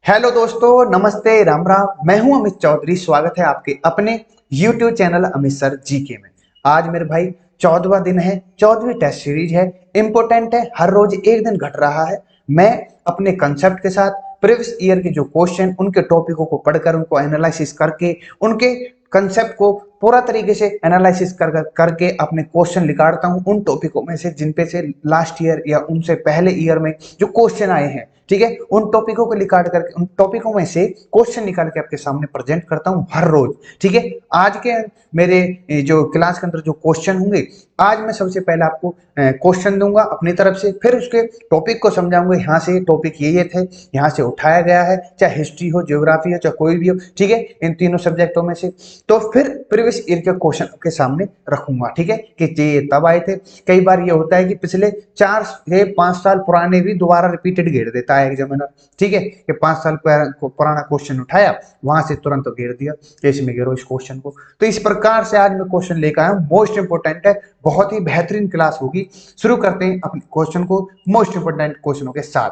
Hello दोस्तों, नमस्ते, राम राम। मैं हूं अमित चौधरी। स्वागत है आपके अपने YouTube channel Amit sir GK में। आज मेरे भाई 14वां दिन है, 14वीं टेस्ट सीरीज है। इंपॉर्टेंट है, हर रोज एक दिन घट रहा है। मैं अपने कंसेप्ट के साथ प्रीवियस ईयर के जो क्वेश्चन, उनके टॉपिकों को पढ़कर, उनको एनालिसिस करके, उनके कंसेप्ट को पूरा तरीके से एनालिसिस करके अपने क्वेश्चन निकालता हूं उन टॉपिकों में से जिन पे से लास्ट ईयर या उनसे पहले ईयर में जो क्वेश्चन आए हैं। ठीक है, उन टॉपिकों को निकाल करके, उन टॉपिकों में से क्वेश्चन निकाल के आपके सामने प्रेजेंट करता हूं हर रोज। ठीक है, आज के मेरे जो क्लास के अंदर जो क्वेश्चन होंगे, आज मैं सबसे पहले आपको क्वेश्चन दूंगा अपनी तरफ से, फिर उसके टॉपिक को समझाऊंगा। यहाँ से टॉपिक ये थे, यहाँ से उठाया गया है, चाहे हिस्ट्री हो, ज्योग्राफी हो, चाहे कोई भी हो। ठीक है, इन तीनों सब्जेक्टों में से। तो फिर प्रीवियस ईयर के क्वेश्चन आपके सामने रखूंगा। ठीक है, कि ये तब आए थे। कई बार ये होता है कि पिछले 4 से 5 साल पुराने भी दोबारा रिपीटेड घेर देता है एग्जामिनर। ठीक है, कि 5 साल पुराना क्वेश्चन उठाया, वहां से तुरंत घेर दिया कि इसमें घेरो इस क्वेश्चन को। तो इस प्रकार से आज मैं क्वेश्चन लेकर आया हूं, मोस्ट इंपोर्टेंट है, बहुत ही बेहतरीन क्लास होगी। शुरू करते हैं अपने क्वेश्चन को मोस्ट इंपोर्टेंट क्वेश्चनों के साथ।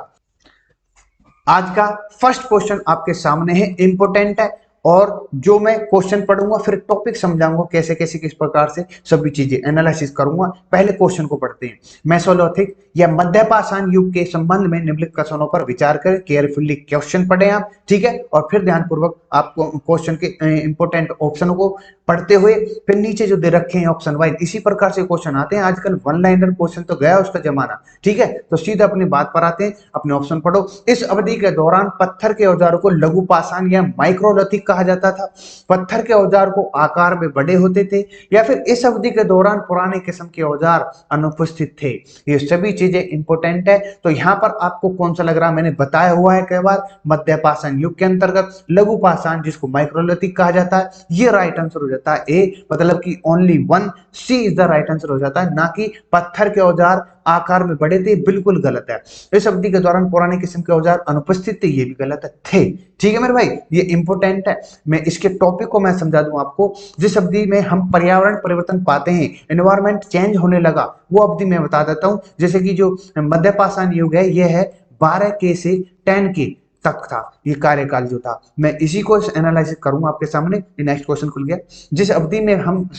आज का फर्स्ट क्वेश्चन आपके सामने है, इंपोर्टेंट है, और जो मैं क्वेश्चन पढ़ूंगा फिर टॉपिक समझाऊंगा, कैसे कैसे किस प्रकार से सभी चीजें एनालिसिस करूंगा। पहले क्वेश्चन को पढ़ते हैं। मेसोलिथिक या मध्यपाषाण युग के संबंध में निम्नलिखित कथनों पर विचार करें। केयरफुली क्वेश्चन पढ़ें आप। ठीक है, और फिर ध्यानपूर्वक आपको क्वेश्चन के इंपोर्टेंट ऑप्शनों को पढ़ते हुए फिर नीचे जो दे रखे हैं ऑप्शन वाइज, इसी प्रकार से क्वेश्चन आते हैं। आजकल वन लाइनर क्वेश्चन तो गया उसका जमाना। ठीक है, तो सीधा अपनी बात पर आते हैं, अपने ऑप्शन पढ़ो। इस अवधि के दौरान पत्थर के औजारों को लघु पाषाण या माइक्रोलिथिक कहा जाता था। पत्थर के औजार को आकार में बड़े होते थे, या फिर इस अवधि के दौरान पुराने किस्म के औजार अनुपस्थित थे। ये सभी चीजें इंपोर्टेंट है। तो यहाँ पर आपको कौन सा लग रहा है, मैंने बताया हुआ है कई बार, मध्यपाषाण युग के अंतर्गत लघु पाषाण जिसको माइक्रोलिथिक कहा जाता है, ये राइट आंसर हो जाता है ए, मतलब कि only 1 C is the right answer हो जाता है, ना कि पत्थर के औजार आकार में बड़े थे। बिल्कुल गलत है। इस अवधि के दौरान पुराने किस्म के औजार अनुपस्थित थे, ये भी गलत है, थे। ठीक है मेरे भाई, ये इंपोर्टेंट है। मैं इसके टॉपिक को मैं समझा दूं आपको। जिस अवधि में हम पर्यावरण परिवर्तन पाते हैं, एनवायरमेंट चेंज होने लगा, वो अवधि मैं बता देता हूं। जैसे कि जो मध्यपाषाण युग है, ये है 12 के से 10 के तक था, ये कार्यकाल जो था। मैं इसी को एनालाइज करूंगा आपके सामने। नेक्स्ट क्वेश्चन खुल गया। जिस अवधि में हम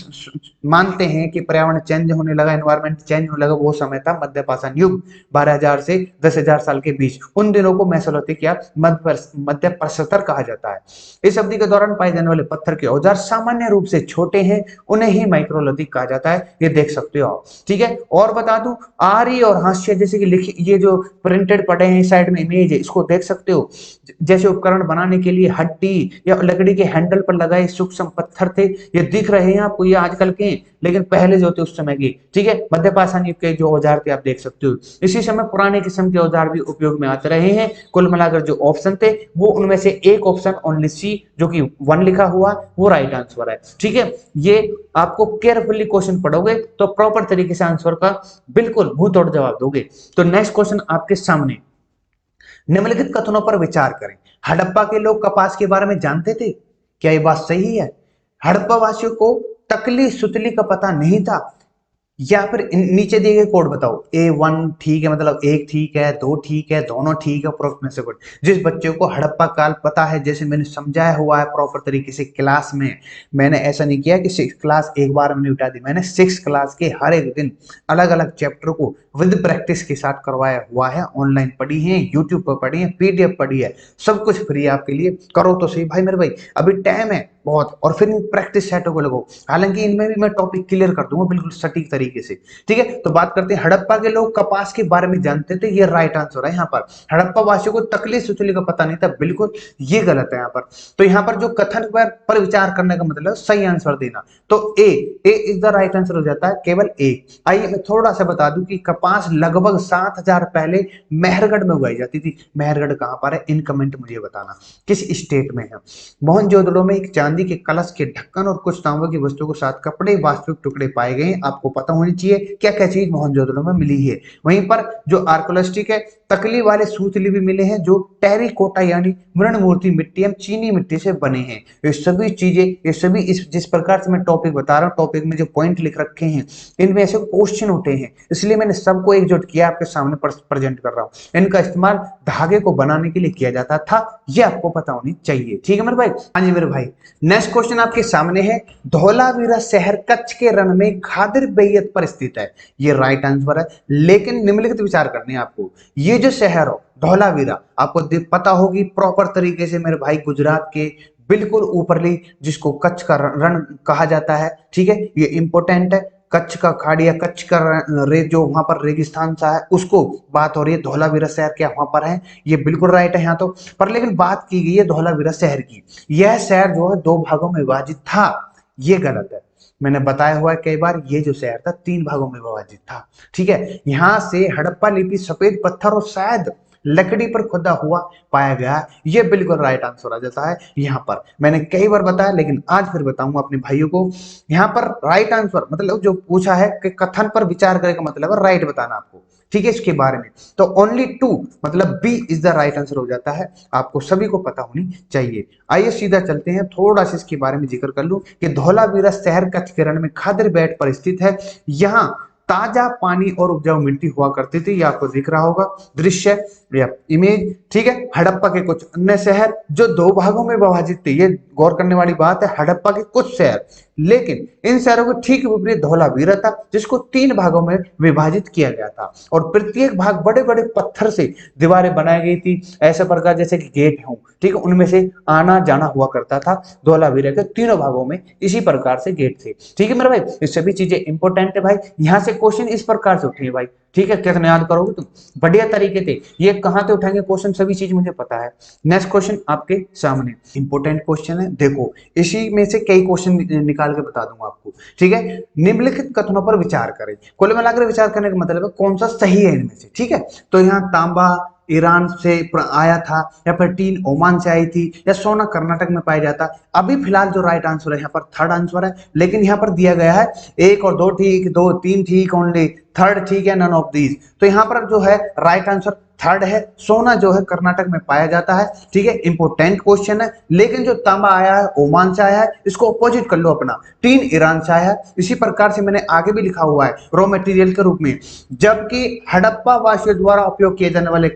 मानते हैं कि पर्यावरण चेंज होने लगा, एनवायरमेंट चेंज होने लगा, वो समय था मध्यपाषाण युग, 12,000 से 10,000 साल के बीच। उन दिनों को मेसोलिथिक या मध्य प्रस्तर कहा जाता है। इस अवधि के दौरान पाए जाने वाले पत्थर के औजार सामान्य रूप से छोटे हैं, उन्हें ही माइक्रोलिथिक कहा जाता है। ये देख सकते हो आप। ठीक है, और बता दूं, आर्य और हास्य जैसे कि लिखी, ये जो प्रिंटेड पड़े हैं साइड में इमेज है, इसको देख सकते हो। जैसे उपकरण बनाने के लिए हड्डी या लकड़ी के हैंडल पर लगाए सूक्ष्म पत्थर थे, ये दिख रहे हैं आपको, ये आजकल के, लेकिन पहले जो थे उस समय के। ठीक है, मध्यपाषाण युग के जो औजार थे आप देख सकते हो। इसी समय पुराने किस्म के औजार भी उपयोग में आते रहे हैं। कुल मिलाकर जो ऑप्शन थे, वो उनमें से एक ऑप्शन ओनली सी, जो कि 1 लिखा हुआ, वो राइट आंसर है। ठीक है, ये आपको केयरफुली क्वेश्चन पढ़ोगे तो प्रॉपर तरीके से आंसर का बिल्कुल मुंह तोड़ जवाब दोगे। तो नेक्स्ट क्वेश्चन आपके सामने, निम्नलिखित कथनों पर विचार करें। हड़प्पा के लोग कपास के बारे में जानते थे, क्या ये बात सही है? हड़प्पा वासियों को तकली सुतली का पता नहीं था, या फिर नीचे दिए गए कोड बताओ। A1 ठीक है, मतलब एक ठीक है, दो ठीक है, दोनों ठीक है, उपरोक्त में से कोड। जिस बच्चे को हड़प्पा काल पता है, जैसे मैंने समझाया हुआ है प्रॉपर तरीके से क्लास में, मैंने ऐसा नहीं किया कि 6 क्लास एक बार मैंने उठा दी, मैंने 6 क्लास के हर एक दिन अलग अलग चैप्टर को विद प्रैक्टिस के साथ करवाया हुआ है। ऑनलाइन पढ़ी है, यूट्यूब पर पढ़ी है, PDF पढ़ी है, सब कुछ फ्री है आपके लिए। करो तो सही भाई मेरे भाई, अभी टाइम है बहुत, और फिर इन प्रैक्टिस सेटों को लगो। हालांकि इनमें भी मैं टॉपिक क्लियर कर दूंगा बिल्कुल सटीक तरीके से। ठीक है, तो बात करते हैं, हड़प्पा के लोग कपास के बारे में जानते थे, ये राइट आंसर है। यहाँ पर हड़प्पा वासियों को तकली सुतली का पता नहीं था, बिल्कुल ये गलत है यहाँ पर। तो यहाँ पर जो कथन पर विचार करने का मतलब सही आंसर देना, तो ए इज द राइट आंसर हो जाता है, केवल ए। आइए मैं थोड़ा सा बता दूं कि कपास लगभग 7,000 पहले मेहरगढ़ में उगाई जाती थी। मेहरगढ़ कहां पर है, इन कमेंट मुझे बताना, किस स्टेट में है। मोहनजोदड़ो में एक चांदी के कलश के ढक्कन और कुछ तांबे की वस्तुओं के साथ कपड़े, वास्तविक टुकड़े पाए गए। आपको पता होनी चाहिए क्या क्या चीज मोहनजोदड़ो में मिली है। वहीं पर जो आर्कोलॉजिस्ट है, तकली वाले सूतली भी मिले हैं, जो टेरिकोटा यानी मृण मूर्ति मिट्टी एवं चीनी मिट्टी से बने हैं। ये सभी चीजें, ये सभी इस जिस प्रकार से मैं टॉपिक बता रहा हूँ, टॉपिक में जो पॉइंट लिख रखे हैं, इनमें ऐसे क्वेश्चन उठे हैं, इसलिए मैंने सब सबको एकजुट किया, आपके सामने प्रेजेंट कर रहा हूं। इनका इस्तेमाल धागे को बनाने के लिए किया जाता था, ये आपको पता होनी चाहिए। ठीक है मेरे भाई। हाँ जी मेरे भाई, नेक्स्ट क्वेश्चन आपके सामने है, धौलावीरा शहर कच्छ के रण में खादिर बेयत पर स्थित है। ये राइट आंसर है, लेकिन निम्नलिखित विचार करने हैं आपको। ये जो शहर हो धौलावीरा, आपको पता होगी प्रॉपर तरीके से मेरे भाई, गुजरात के बिल्कुल ऊपरली, जिसको कच्छ का रण कहा जाता है। ठीक है, ये इंपॉर्टेंट है। कच्छ का खाड़ी या कच्छ का जो वहां पर रेगिस्तान सा है, उसको बात हो रही है। धौलावीरा शहर क्या वहां पर है? ये बिल्कुल राइट है यहाँ तो। पर लेकिन बात की गई है धौलावीरा शहर की। यह शहर जो है 2 भागों में विभाजित था, ये गलत है। मैंने बताया हुआ है कई बार, ये जो शहर था 3 भागों में विभाजित था। ठीक है, यहाँ से हड़प्पा लिपि सफेद पत्थर और शायद लकड़ी पर खुदा हुआ पाया गया है। ये बिल्कुल राइट आंसर आ जाता है यहाँ पर। मैंने कई बार बताया, लेकिन आज फिर बताऊंगा अपने भाइयों को। यहाँ पर राइट आंसर मतलब जो पूछा है कि कथन पर विचार करें का मतलब है राइट बताना आपको। ठीक है, इसके बारे में तो ओनली 2 मतलब B is the right answer हो जाता है। आपको सभी को पता होनी चाहिए। आइए सीधा चलते हैं, थोड़ा सा इसके बारे में जिक्र कर लूं कि धौलावीरा शहर कच्छ के रण में खादिर बेट पर स्थित है। यहाँ ताजा पानी और उपजाऊ मिट्टी हुआ करती थी। ये आपको दिख रहा होगा दृश्य या इमेज। ठीक है, हड़प्पा के कुछ अन्य शहर जो 2 भागों में विभाजित थे, ये गौर करने वाली बात है। हड़प्पा के कुछ शहर, लेकिन इन शहरों को ठीक विपरीत धौलावीरा था, जिसको 3 भागों में विभाजित किया गया था और प्रत्येक भाग बड़े बड़े पत्थर से दीवारें बनाई गई थी, ऐसे प्रकार जैसे कि गेट हो। ठीक है, उनमें से आना जाना हुआ करता था। धौलावीरा के तीनों भागों में इसी प्रकार से गेट थे। ठीक है मेरे भाई, ये सभी चीजें इंपॉर्टेंट है भाई। यहां से क्वेश्चन इस प्रकार से उठे भाई। ठीक है, कितने याद करोगे तुम? बढ़िया तरीके से। ये कहां से उठाएंगे क्वेश्चन, सभी चीज मुझे पता है। नेक्स्ट क्वेश्चन आपके सामने इंपॉर्टेंट क्वेश्चन है, देखो इसी में से कई क्वेश्चन निकाल के बता दूंगा आपको। ठीक है, निम्नलिखित कथनों पर विचार करें। कुल मिलाकर विचार करने का मतलब है कौन सा सही है इनमें से। ठीक है, तो यहाँ तांबा ईरान से आया था, या फिर टीन ओमान से आई थी, या सोना कर्नाटक में पाया जाता। अभी फिलहाल जो राइट आंसर है यहाँ पर थर्ड आंसर है, लेकिन यहाँ पर दिया गया है 1 और 2 ठीक, 2 3 ठीक, ओनली थर्ड ठीक है, नन ऑफ दीज। तो यहाँ पर जो है राइट आंसर थर्ड है। सोना जो है कर्नाटक में पाया जाता है। ठीक है, इंपोर्टेंट क्वेश्चन है। लेकिन जो तांबा आया है ओमान से आया है, इसको अपोजिट कर लो अपना, टीन ईरान से आया है। इसी प्रकार से मैंने आगे भी लिखा हुआ है रॉ मटेरियल के रूप में। जबकि हड़प्पा वासियों द्वारा उपयोग किए जाने वाले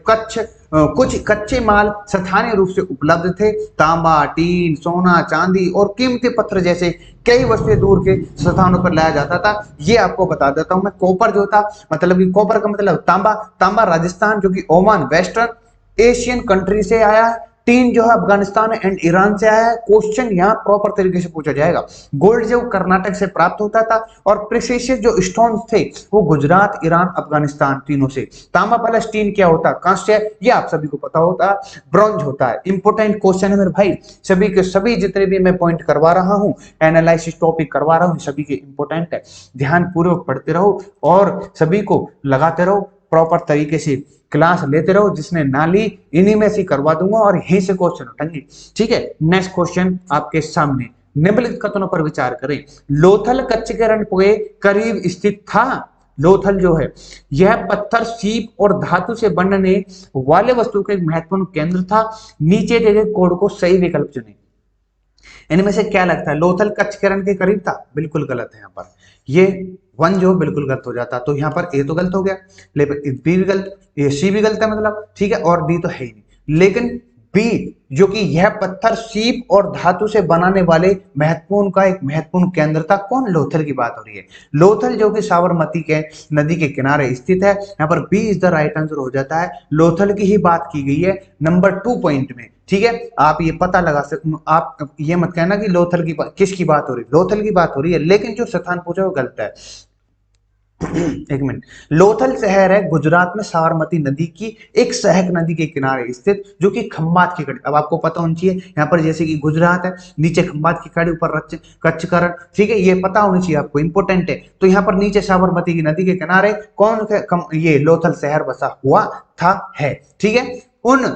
कुछ कच्चे माल स्थानीय रूप से उपलब्ध थे। तांबा, टीन, सोना, चांदी और कीमती पत्थर जैसे कई वस्तुएं दूर के स्थानों पर लाया जाता था। ये आपको बता देता हूं मैं। कॉपर जो था, मतलब कि कॉपर का मतलब तांबा, तांबा राजस्थान जो कि ओमान वेस्टर्न एशियन कंट्री से आया है। टीन जो है अफगानिस्तान एंड ईरान से आया है। क्वेश्चन यहाँ प्रॉपर तरीके से पूछा जाएगा। गोल्ड जो कर्नाटक से प्राप्त होता था, और प्रेशियस जो स्टोन थे वो गुजरात, ईरान, अफगानिस्तान तीनों से। तांबा प्लस टीन क्या होता है? कांस्य। ये आप सभी को पता होता है। ब्रॉन्ज होता है। इंपोर्टेंट क्वेश्चन है मेरे भाई। सभी के सभी जितने भी मैं पॉइंट करवा रहा हूं, एनालिसिस टॉपिक करवा रहा हूं, सभी के इंपोर्टेंट है। ध्यान पूर्वक पढ़ते रहो और सभी को लगाते रहो, प्रॉपर तरीके से क्लास लेते रहो। जिसने ना ली इन्हीं में से करवा दूंगा और यहीं से क्वेश्चन उठाएंगे। ठीक है, नेक्स्ट क्वेश्चन आपके सामने। निम्नलिखित कथनों पर विचार करें। लोथल कच्छ के रण के करीब स्थित था। लोथल जो है यह पत्थर, सीप और धातु से बनने वाले वस्तु का एक महत्वपूर्ण केंद्र था। नीचे दिए गए कोड को सही विकल्प चुनें। इनमें से क्या लगता है? लोथल कच्छ के रण के करीब था, बिल्कुल गलत है। यहाँ पर ये 1 जो बिल्कुल गलत हो जाता, तो यहाँ पर ए तो गलत हो गया, लेकिन बी भी गलत, ये सी भी गलत है मतलब। ठीक है, और डी तो है ही नहीं। लेकिन बी जो कि यह पत्थर, सीप और धातु से बनाने वाले महत्वपूर्ण का एक महत्वपूर्ण केंद्र था। कौन? लोथल की बात हो रही है। लोथल जो कि साबरमती के नदी के किनारे स्थित है। यहाँ पर B is the right answer हो जाता है। लोथल की ही बात की गई है नंबर 2 पॉइंट में। ठीक है, आप ये पता लगा सकते, आप ये मत कहना कि लोथल की किसकी बात हो रही है। लोथल की बात हो रही है, लेकिन जो स्थान पूछा वो गलत है। एक मिनट। लोथल शहर है गुजरात में साबरमती नदी की एक सहायक नदी के किनारे स्थित, जो कि खंबात की कड़ी। अब आपको पता होना चाहिए यहाँ पर, जैसे कि गुजरात है, नीचे खंबात की कड़ी, ऊपर कच्छ का रण। ठीक है, ये पता होनी चाहिए आपको, इंपोर्टेंट है। तो यहाँ पर नीचे साबरमती की नदी के किनारे ये लोथल शहर बसा हुआ था है। ठीक है, उन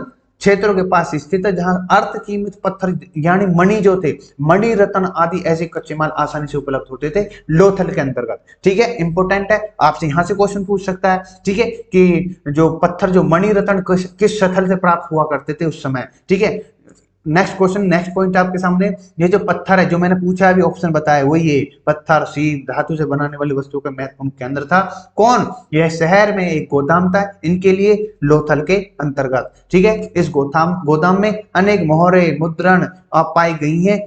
क्षेत्रों के पास स्थित है जहां अर्थ कीमत पत्थर यानी मणि जो थे, मणि रत्न आदि ऐसे कच्चे माल आसानी से उपलब्ध होते थे लोथल के अंतर्गत। ठीक है, इंपोर्टेंट है, आपसे यहां से क्वेश्चन पूछ सकता है। ठीक है, कि जो पत्थर, जो मणि रत्न किस स्थल से प्राप्त हुआ करते थे उस समय। ठीक है, नेक्स्ट क्वेश्चन, नेक्स्ट पॉइंट आपके सामने, ये जो पत्थर है जो मैंने पूछा अभी ऑप्शन बताया वो ये पत्थर सी धातु से बनाने वाली वस्तुओं का महत्वपूर्ण केंद्र था कौन, यह शहर में एक गोदाम था, इनके लिए लोथल के अंतर्गत। ठीक है, इस गोदाम में अनेक मोहरे मुद्रण पाई गई हैं,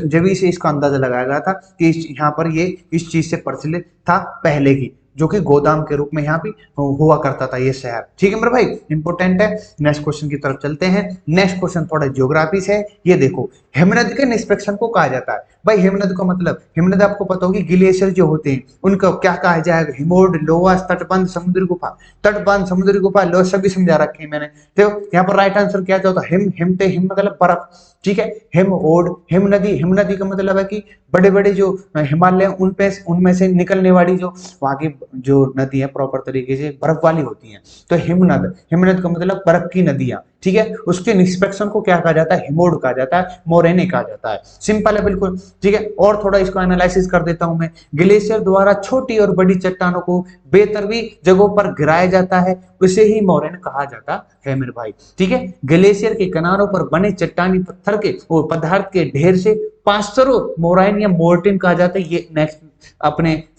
जब से इसका अंदाजा लगाया गया था कि यहाँ पर ये इस चीज से प्रचलित था पहले की, जो कि गोदाम के रूप में यहाँ पे हुआ करता था ये शहर। ठीक है मेरे भाई, इंपोर्टेंट है। नेक्स्ट क्वेश्चन की तरफ चलते हैं। नेक्स्ट क्वेश्चन थोड़ा ज्योग्राफी से है। ये देखो, हिमनद के निष्पेक्षण को कहा जाता है। भाई हिमनद का मतलब, हिमनद आपको पता होगी ग्लेशियर जो होते हैं उनको क्या कहा जाएगा, हिमोड, लोवास, तटबंध, समुद्री गुफा। तटबंध, समुद्री गुफा, लो सभी समझा रखे हैं मैंने। तो यहाँ पर राइट आंसर क्या होता है, हिम, हिमते, हिम मतलब बर्फ। ठीक है, हिम ओड, हिम नदी, हिम नदी का मतलब है कि बड़े बड़े जो हिमालय उनमें से निकलने वाली जो वहां की जो नदी है प्रॉपर तरीके से बर्फ वाली होती हैं, तो हिमनद, हिमनद का मतलब बर्फ की नदियां। ठीक है, उसके निष्पेक्षण को क्या कहा जाता है, हिमोड कहा जाता है, मोरेने कहा जाता है। सिंपल है बिल्कुल। ठीक है, और थोड़ा इसको एनालिसिस कर देता हूं मैं। ग्लेशियर द्वारा छोटी और बड़ी चट्टानों को बेतरवी जगहों पर गिराया जाता है, उसे ही मोरेन कहा जाता है मेरे भाई। ठीक है, ग्लेशियर के किनारों पर बने चट्टानी पत्थर के और पदार्थ के ढेर से पास्टरो मोराइन या मोर्टिन कहा जाता है। ये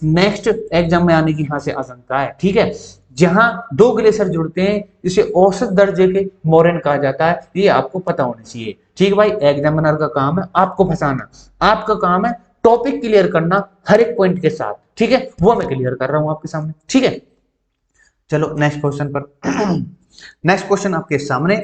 नेक्स्ट एग्जाम में आने की यहाँ से आशंका है। ठीक है, जहां दो ग्लेशियर जुड़ते हैं इसे औसत दर्जे के मोरेन कहा जाता है, ये आपको पता होना चाहिए। ठीक है भाई, एग्जामिनर का काम है आपको फंसाना, आपका काम है टॉपिक क्लियर करना हर एक पॉइंट के साथ। ठीक है, वो मैं क्लियर कर रहा हूं आपके सामने। ठीक है, चलो नेक्स्ट क्वेश्चन पर। नेक्स्ट क्वेश्चन आपके सामने,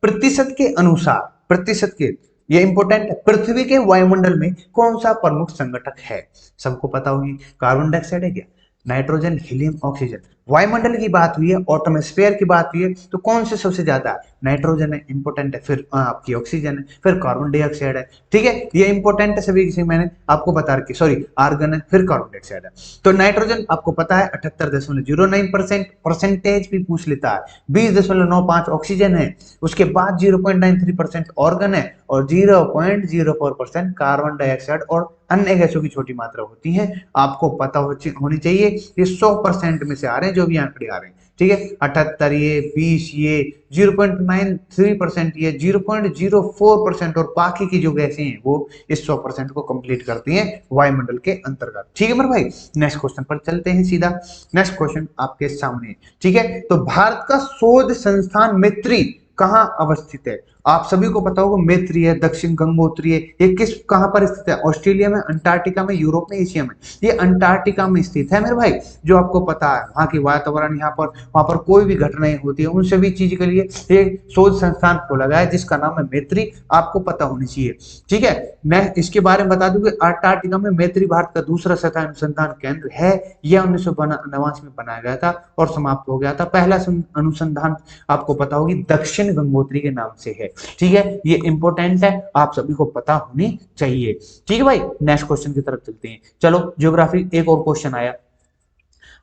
प्रतिशत के अनुसार, प्रतिशत के, ये इंपॉर्टेंट है, पृथ्वी के वायुमंडल में कौन सा प्रमुख संघटक है। सबको पता होगी, कार्बन डाइऑक्साइड है क्या, नाइट्रोजन, हीलियम, ऑक्सीजन। वायुमंडल की बात हुई है, एटमॉस्फेयर की बात हुई है, तो कौन से सबसे ज्यादा है, नाइट्रोजन है, इंपॉर्टेंट है, फिर आपकी ऑक्सीजन है, फिर कार्बन डाइऑक्साइड है। ठीक है, ये इंपॉर्टेंट है, सभी किसी मैंने आपको बता रखी, सॉरी आर्गन है, फिर कार्बन डाइऑक्साइड है। तो नाइट्रोजन आपको पता है 78.09%, परसेंटेज भी पूछ लेता है। 20.95 ऑक्सीजन है, उसके बाद 0.93% ऑर्गन है, और 0.04% कार्बन डाइऑक्साइड और अन्य गैसों की छोटी मात्रा होती है। आपको पता होनी चाहिए, ये 100% में से आ रहे हैं जो भी आंकड़े आ रहे हैं। ठीक है, 78 ये, 20 ये, 0.93% ये, 0.04%, और बाकी की जो गैसें हैं वो इस 100% को कंप्लीट करती हैं वायुमंडल के अंतर्गत। ठीक है मेरे भाई, नेक्स्ट क्वेश्चन पर चलते हैं सीधा। नेक्स्ट क्वेश्चन आपके सामने। ठीक है, तो भारत का शोध संस्थान मैत्री कहाँ अवस्थित है। आप सभी को पता होगा मैत्री है, दक्षिण गंगोत्री है, ये किस कहां पर स्थित है, ऑस्ट्रेलिया में, अंटार्कटिका में, यूरोप में, एशिया में। ये अंटार्कटिका में स्थित है मेरे भाई, जो आपको पता है वहां की वातावरण, यहाँ पर वहां पर कोई भी घटनाएं होती है उन सभी चीज के लिए एक शोध संस्थान खोला गया है जिसका नाम है मैत्री, आपको पता होनी चाहिए। ठीक है, मैं इसके बारे में बता दूं कि अंटार्कटिका में मैत्री भारत का दूसरा सतह अनुसंधान केंद्र है। यह 1989 में बनाया गया था और समाप्त हो गया था। पहला अनुसंधान आपको पता होगी दक्षिण गंगोत्री के नाम से है। ठीक है, ये इंपॉर्टेंट है, आप सभी को पता होनी चाहिए। ठीक है भाई, नेक्स्ट क्वेश्चन की तरफ चलते हैं। चलो ज्योग्राफी, एक और क्वेश्चन आया,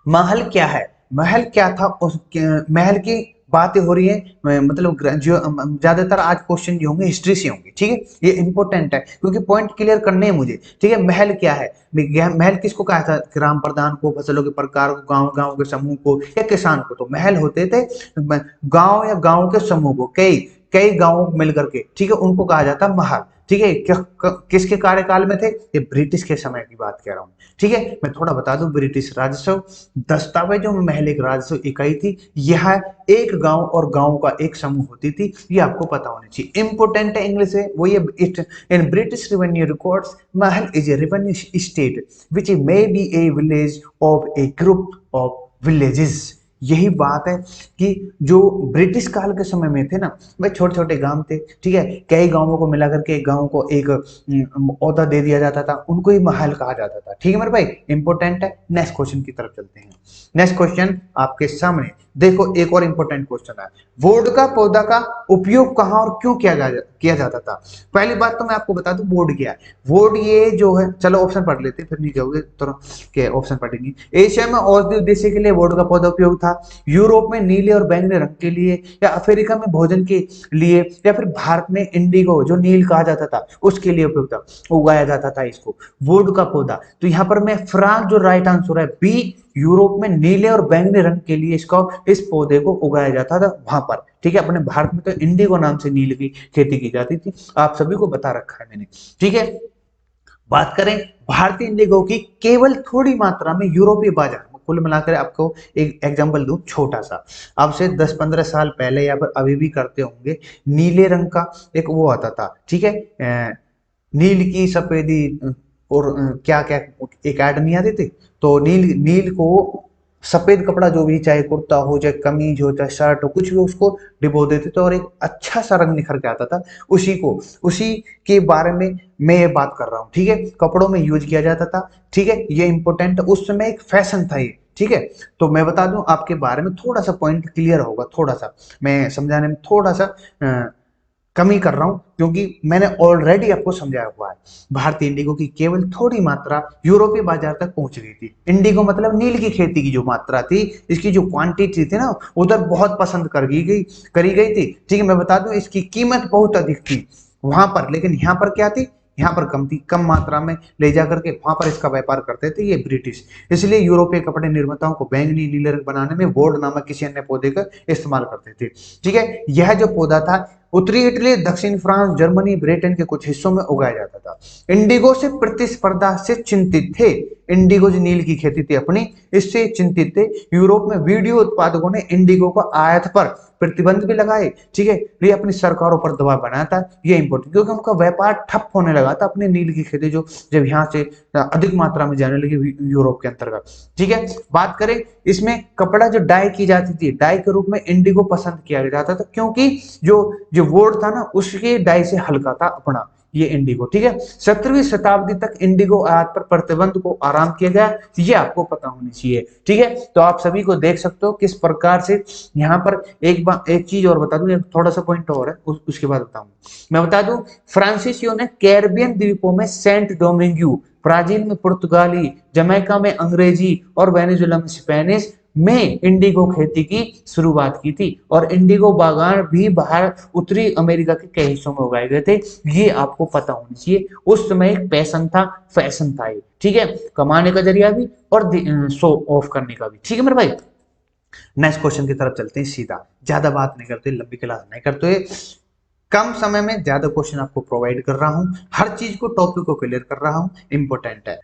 महल क्या है, महल क्या था, उस महल की बातें हो रही है, मतलब जो ज्यादातर आज क्वेश्चन जो होंगे हिस्ट्री से होंगे। ठीक है, ये इंपॉर्टेंट है क्योंकि पॉइंट क्लियर करने हैं मुझे। ठीक है, महल क्या है, महल किसको कहा था, ग्राम प्रधान को, फसलों के प्रकार को, गांव गांव के समूह को, या किसान को। तो महल होते थे गांव या गांव के समूह को, कई कई गांव मिलकर के। ठीक है, उनको कहा जाता महल। ठीक है, किसके कार्यकाल में थे, ये ब्रिटिश के समय की बात कह रहा हूं। ठीक है, मैं थोड़ा बता दूं, ब्रिटिश राजस्व दस्तावेजों में महल एक राजस्व इकाई थी। यह एक गांव और गांव का एक समूह होती थी, ये आपको पता होना चाहिए। इंपोर्टेंट है इंग्लिश है वो, ये in British revenue records Mahal is a revenue state which may be A village of A group of villages. यही बात है कि जो ब्रिटिश काल के समय में थे ना, वे छोटे छोटे गांव थे। ठीक है, कई गांवों को मिलाकर के एक गांव को एक ओहदा दे दिया जाता था, उनको ही महल कहा जाता था। ठीक है मेरे भाई, इंपॉर्टेंट है। नेक्स्ट क्वेश्चन की तरफ चलते हैं। नेक्स्ट क्वेश्चन आपके सामने देखो, एक और इंपॉर्टेंट क्वेश्चन है, बोर्ड का पौधा का उपयोग कहाँ और क्यों किया जाता था। पहली बात तो मैं आपको बता दूं बोर्ड क्या है। बोर्ड ये जो है, चलो ऑप्शन पढ़ लेते फिर नहीं कहोगे तो क्या ऑप्शन पढ़ेंगे। एशिया में औषधि उद्देश्य के लिए बोर्ड का पौधा उपयोग था, यूरोप में नीले और बैंगनी रंग के लिए, या अफ्रीका में भोजन के लिए, या फिर भारत में इंडिगो जो नील कहा जाता था उसके लिए उपयोग था, उगाया जाता था इसको बोर्ड का पौधा। तो यहाँ पर मैं फ्रांस जो राइट आंसर है बी, यूरोप में नीले और बैंगनी रंग के लिए इस पौधे को उगाया जाता था वहां पर, ठीक है। अपने भारत में तो इंडिगो नाम से नील की खेती की जाती थी, आप सभी को बता रखा है मैंने, ठीक है। बात करें भारतीय इंडिगो की, केवल थोड़ी मात्रा में यूरोपीय बाजार में, कुल मिलाकर आपको एक एग्जांपल दूं छोटा सा, अब से 10-15 साल पहले या फिर अभी भी करते होंगे, नीले रंग का एक वो आता था, ठीक है, नील की सफेदी और क्या क्या एक ऐड नहीं आते थे, तो नील नील को सफेद कपड़ा जो भी, चाहे कुर्ता हो चाहे कमीज हो चाहे शर्ट हो, कुछ भी उसको डिबो देते थे और एक अच्छा सा रंग निखर के आता था, उसी के बारे में मैं ये बात कर रहा हूँ, ठीक है। कपड़ों में यूज किया जाता था, ठीक है, ये इंपॉर्टेंट, उस समय एक फैशन था ये, ठीक है। तो मैं बता दूं आपके बारे में, थोड़ा सा पॉइंट क्लियर होगा, थोड़ा सा मैं समझाने में थोड़ा सा कमी कर रहा हूं, क्योंकि मैंने ऑलरेडी आपको समझाया हुआ है। भारतीय इंडिगो की केवल थोड़ी मात्रा यूरोपीय बाजार तक पहुंच गई थी। इंडिगो मतलब नील की खेती की जो मात्रा थी, इसकी जो क्वांटिटी थी ना, उधर बहुत पसंद करी गई थी, ठीक है। मैं बता दूं इसकी कीमत बहुत अधिक थी वहां पर, लेकिन यहाँ पर क्या थी, यहाँ पर कम थी, कम मात्रा में ले जा करके वहां पर इसका व्यापार करते थे ये ब्रिटिश। इसलिए यूरोपीय कपड़े निर्माताओं को बैंगनी नीले रंग बनाने में वोड नामक किसी अन्य पौधे का इस्तेमाल करते थे, ठीक है। यह जो पौधा था उत्तरी इटली, दक्षिण फ्रांस, जर्मनी, ब्रिटेन के कुछ हिस्सों में उगाया जाता था। इंडिगो से प्रतिस्पर्धा से चिंतित थे, इंडिगो जो नील की खेती थी अपनी, इससे चिंतित थे। यूरोप में वीडियो उत्पादकों ने इंडिगो को आयात पर प्रतिबंध भी लगाए, ठीक है। ये अपनी सरकारों पर दबाव बनाया था, ये इंपॉर्टेंट, क्योंकि उनका व्यापार ठप होने लगा था अपने नील की खेती जो जब यहाँ से अधिक मात्रा में जाने लगी यूरोप के अंतर्गत, ठीक है। बात करें इसमें कपड़ा जो डाई की जाती थी, डाई के रूप में इंडिगो पसंद किया जाता था, क्योंकि जो जो वोड था ना उसके डाई से हल्का था अपना ये इंडिगो, ठीक है। 17वीं शताब्दी तक इंडिगो आयात पर प्रतिबंध को आराम किया गया, ये आपको पता होनी चाहिए, ठीक है। तो आप सभी को देख सकते हो किस प्रकार से यहाँ पर एक चीज और बता दूं, थोड़ा सा पॉइंट और है, उसके बाद बताऊंगा। मैं बता दूं फ्रांसीसियों ने कैरिबियन द्वीपों में सेंट डोमिंगो, ब्राजील में पुर्तगाली, जमैका में अंग्रेजी और वेनेजुएला में स्पेनिश में इंडिगो खेती की शुरुआत की थी, और इंडिगो बागान भी बाहर उत्तरी अमेरिका के कई हिस्सों में उगाए गए थे, ये आपको पता होना चाहिए। उस समय एक पैशन था, फैशन था ये, ठीक है, कमाने का जरिया भी और शो ऑफ करने का भी, ठीक है मेरे भाई। नेक्स्ट क्वेश्चन की तरफ चलते हैं सीधा, ज्यादा बात नहीं करते, लंबी क्लास नहीं करते, कम समय में ज्यादा क्वेश्चन आपको प्रोवाइड कर रहा हूं, हर चीज को टॉपिक को क्लियर कर रहा हूं, इंपॉर्टेंट है।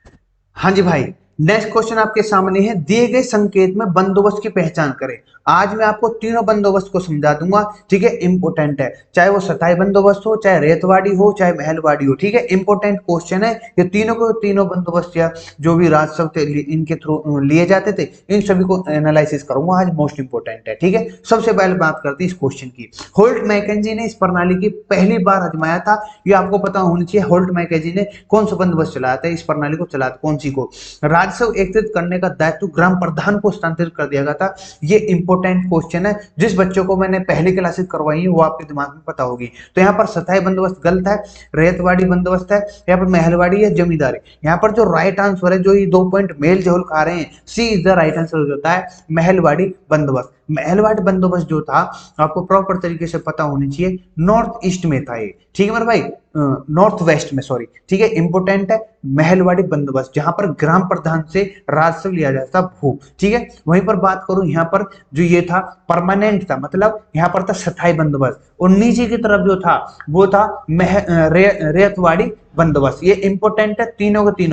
हाँ जी भाई, नेक्स्ट क्वेश्चन आपके सामने है, दिए गए संकेत में बंदोबस्त की पहचान करें। आज मैं आपको तीनों बंदोबस्त को समझा दूंगा, ठीक है, इंपोर्टेंट है, चाहे वो सताई बंदोबस्त हो, चाहे रेतवाड़ी हो, चाहे महलवाड़ी हो, ठीक है, इंपोर्टेंट क्वेश्चन है। ये तीनों बंदोबस्त या जो भी राजस्व थे इनके थ्रू लिए जाते थे, इन सभी को एनालिसिस करूंगा आज, मोस्ट इंपोर्टेंट है, ठीक है। सबसे पहले बात करते हैं इस क्वेश्चन की। होल्ट मैकेंजी ने इस प्रणाली की पहली बार आजमाया था, ये आपको पता होनी चाहिए। होल्ट मैकेंजी ने कौन सा बंदोबस्त चलाया था, इस प्रणाली को चलाया, कौन सी को, राजस्व एकत्रित करने का दायित्व ग्राम प्रधान को हस्तांतरित कर दिया गया था। ये इंपॉर्टेंट क्वेश्चन है, जिस बच्चों को मैंने पहली क्लासेस करवाई है वो आपके दिमाग में पता होगी। तो यहाँ पर सताई बंदोबस्त गलत है, रेतवाड़ी बंदोबस्त है, यहाँ पर महलवाड़ी है, जमींदारी। यहाँ पर जो राइट आंसर है, जो ये 2 पॉइंट मेल जोल खा रहे हैं, सी इज द राइट आंसर होता है महलवाड़ी बंदोबस्त। महलवाड़ी बंदोबस्त जो था आपको प्रॉपर तरीके से पता होनी चाहिए, नॉर्थ ईस्ट में था ये, ठीक है मेरे भाई, नॉर्थ वेस्ट में, सॉरी, ठीक है, इंपोर्टेंट है महलवाड़ी बंदोबस्त, जहां पर ग्राम प्रधान से राजस्व लिया जाता भू, ठीक है। वहीं पर बात करूं, यहाँ पर जो ये था परमानेंट था, मतलब यहाँ पर था स्थायी बंदोबस्त, और नीचे की तरफ जो था वो था रेतवाड़ी बंदोबस्त। ये इंपोर्टेंट है, तीनों के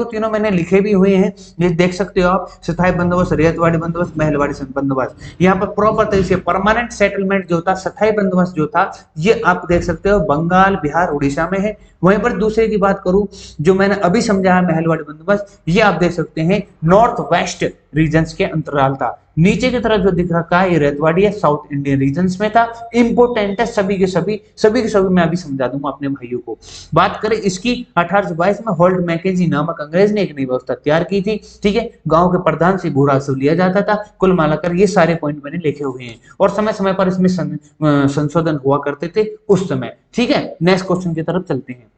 तीनों मैंने लिखे भी हुए हैं, ये देख सकते हो आप, स्थायी बंदोबस्त, रेतवाड़ी बंदोबस्त, महलवाड़ी बंदोबस्त। यहाँ पर प्रॉपर तरीके से परमानेंट सेटलमेंट जो था, स्थायी बंदोबस्त जो था, ये आप देख सकते हो बंगाल, बिहार, उड़ीसा में है। वहीं पर दूसरे की बात करूं, जो मैंने अभी समझाया महलवाड़ी बंदोबस्त, ये आप देख सकते हैं नॉर्थ वेस्ट रीजन्स के अंतराल था। नीचे की तरफ जो दिख रखा है ये रेतवाड़ी है, साउथ इंडियन रीजन्स में था। इंपोर्टेंट है, सभी के सभी मैं अभी समझा दूंगा अपने भाइयों को। बात करें इसकी, 1822 में होल्ट मैकेंजी नामक अंग्रेज ने एक नई व्यवस्था तैयार की थी, ठीक है। गांव के प्रधान से भू राजस्व लिया जाता था। कुल मिलाकर ये सारे पॉइंट मैंने लिखे हुए हैं, और समय समय पर इसमें संशोधन हुआ करते थे उस समय, ठीक है। नेक्स्ट क्वेश्चन की तरफ चलते हैं।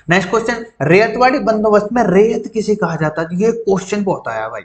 नेक्स्ट क्वेश्चन, रेतवाड़ी बंदोबस्त में रेत किसे कहा जाता है, ये क्वेश्चन बहुत आया भाई,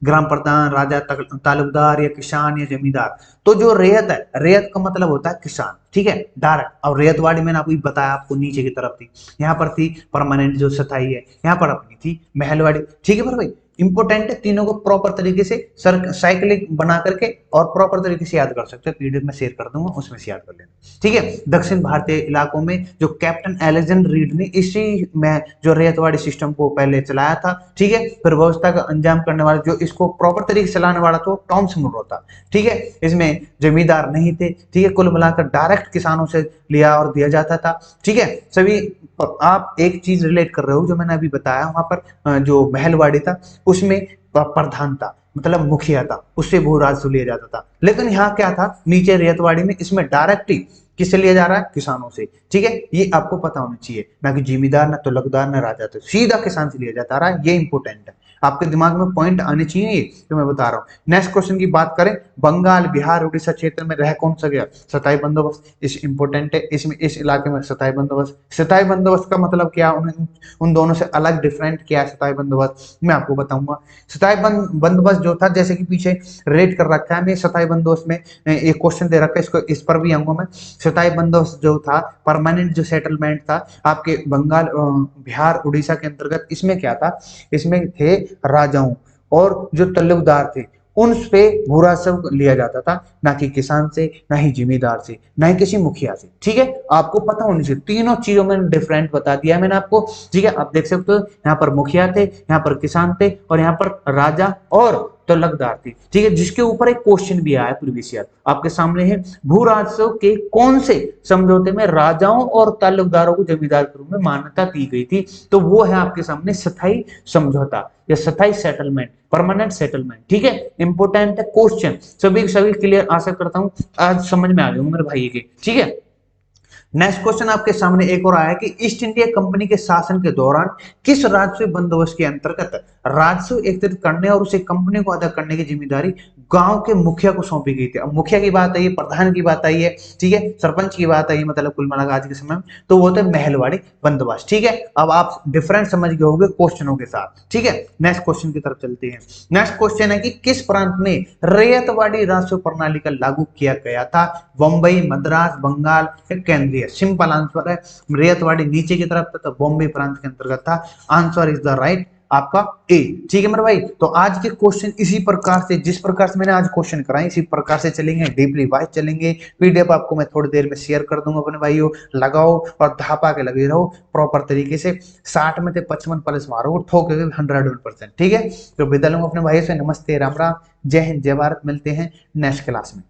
ग्राम प्रधान, राजा, तालुकदार या किसान या जमींदार। तो जो रेत है, रेत का मतलब होता है किसान, ठीक है, डायरेक्ट। और रेतवाड़ी मैंने आपको बताया, आपको नीचे की तरफ थी, यहाँ पर थी परमानेंट जो स्थायी है, यहाँ पर अपनी थी महलवाड़ी, ठीक है पर भाई। इंपॉर्टेंट है, तीनों को प्रॉपर तरीके से साइक्लिक बना करके और प्रॉपर तरीके से याद कर सकते हो। पीडीएफ में शेयर कर दूंगा, उसमें से याद कर लेना, ठीक है। दक्षिण भारतीय इलाकों में जो कैप्टन एलेक्जेंडर रीड ने इसी में जो रेतवाड़ी सिस्टम को पहले चलाया था, ठीक है। फिर व्यवस्था का अंजाम करने वाला जो इसको प्रॉपर तरीके से चलाने वाला था टॉमस मुनरो था, ठीक है। इसमें जमींदार नहीं थे, ठीक है। कुल मिलाकर डायरेक्ट किसानों से लिया और दिया जाता था, ठीक है। सभी आप एक चीज रिलेट कर रहे हो जो मैंने अभी बताया, वहां पर जो महलवाड़ी था उसमें प्रधान था, मतलब मुखिया था, उससे भू राजस्व लिया जाता था। लेकिन यहाँ क्या था, नीचे रेतवाड़ी में इसमें डायरेक्ट ही किससे लिया जा रहा है, किसानों से, ठीक है। ये आपको पता होना चाहिए, ना कि जिम्मेदार, ना तुलकदार, ना राजा, तो सीधा किसान से लिया जाता रहा, ये इंपॉर्टेंट है। आपके दिमाग में पॉइंट आने चाहिए ये जो मैं बता रहा हूँ। नेक्स्ट क्वेश्चन की बात करें, बंगाल, बिहार, उड़ीसा क्षेत्र में रह कौन सा गया, सताई बंदोबस्त। इस इंपॉर्टेंट है, इसमें इस इलाके में सताई बंदोबस्त। सताई बंदोबस्त का मतलब क्या, उन दोनों से अलग डिफरेंट क्या है सताई बंदोबस्त, मैं आपको बताऊंगा। सताई बंदोबस्त जो था, जैसे कि पीछे रेट कर रखा है मैं, सताई बंदोबस्त में एक क्वेश्चन दे रखा है, इसको इस पर भी आऊंगा मैं। सताई बंदोबस्त जो था, परमानेंट जो सेटलमेंट था आपके बंगाल, बिहार, उड़ीसा के अंतर्गत, इसमें क्या था, इसमें थे राजाओं और जो तल्लुकदार थे उन पे भू राजस्व लिया जाता था, ना कि किसान से, ना ही जिम्मेदार से, ना ही किसी मुखिया से, ठीक है। आपको पता होनी चाहिए, तीनों चीजों में डिफरेंट बता दिया है मैंने आपको, ठीक है। आप देख सकते हो यहाँ पर मुखिया थे, यहाँ पर किसान थे, और यहाँ पर राजा और तल्लुकदार थे, ठीक है। जिसके ऊपर एक क्वेश्चन भी आया है प्रीवियस ईयर आपके सामने है, भू राजस्व के कौन से समझौते में राजाओं और ताल्लुकदारों को जमींदार के रूप में मान्यता दी गई थी, तो वो है आपके सामने स्थायी समझौता या स्थायी सेटलमेंट, परमानेंट सेटलमेंट, ठीक है। इंपोर्टेंट है क्वेश्चन, सभी क्लियर आशा करता हूं आज समझ में आ गए मेरे भाई के, ठीक है। नेक्स्ट क्वेश्चन आपके सामने एक और आया कि ईस्ट इंडिया कंपनी के शासन के दौरान किस राजस्व बंदोबस्त के अंतर्गत राजस्व एकत्रित करने और उसे कंपनी को अदा करने की जिम्मेदारी गांव के मुखिया को सौंपी गई थी। अब मुखिया की बात आई है, प्रधान की बात आई है, ठीक है, सरपंच की बात आई है, मतलब कुल मिलाकर आज के समय में तो वो थे महलवाड़ी बंदोबस्त, ठीक है। अब आप डिफरेंट समझ गए होंगे क्वेश्चनों के साथ, ठीक है। नेक्स्ट क्वेश्चन की तरफ चलते हैं। नेक्स्ट क्वेश्चन है कि किस प्रांत में रैयतवाड़ी राजस्व प्रणाली का लागू किया गया था, बम्बई, मद्रास, बंगाल या केंद्रीय। सिंपल आंसर है, रैयतवाड़ी नीचे की तरफ था तो बॉम्बे प्रांत के अंतर्गत था। आंसर इज द राइट आपका ए, ठीक है मेरे भाई। तो आज के क्वेश्चन इसी प्रकार से, जिस प्रकार से मैंने आज क्वेश्चन कराए इसी प्रकार से चलेंगे, डीपली वाइज चलेंगे। पीडीएफ आपको मैं थोड़ी देर में शेयर कर दूंगा अपने भाइयों, लगाओ और धापा के लगे रहो प्रॉपर तरीके से। 60 में से 55 प्लस मारो, ठोक 100%, ठीक है। तो विदा लूंगा अपने भाइयों से, नमस्ते, राम राम, जय हिंद, जय भारत। मिलते हैं नेक्स्ट क्लास में।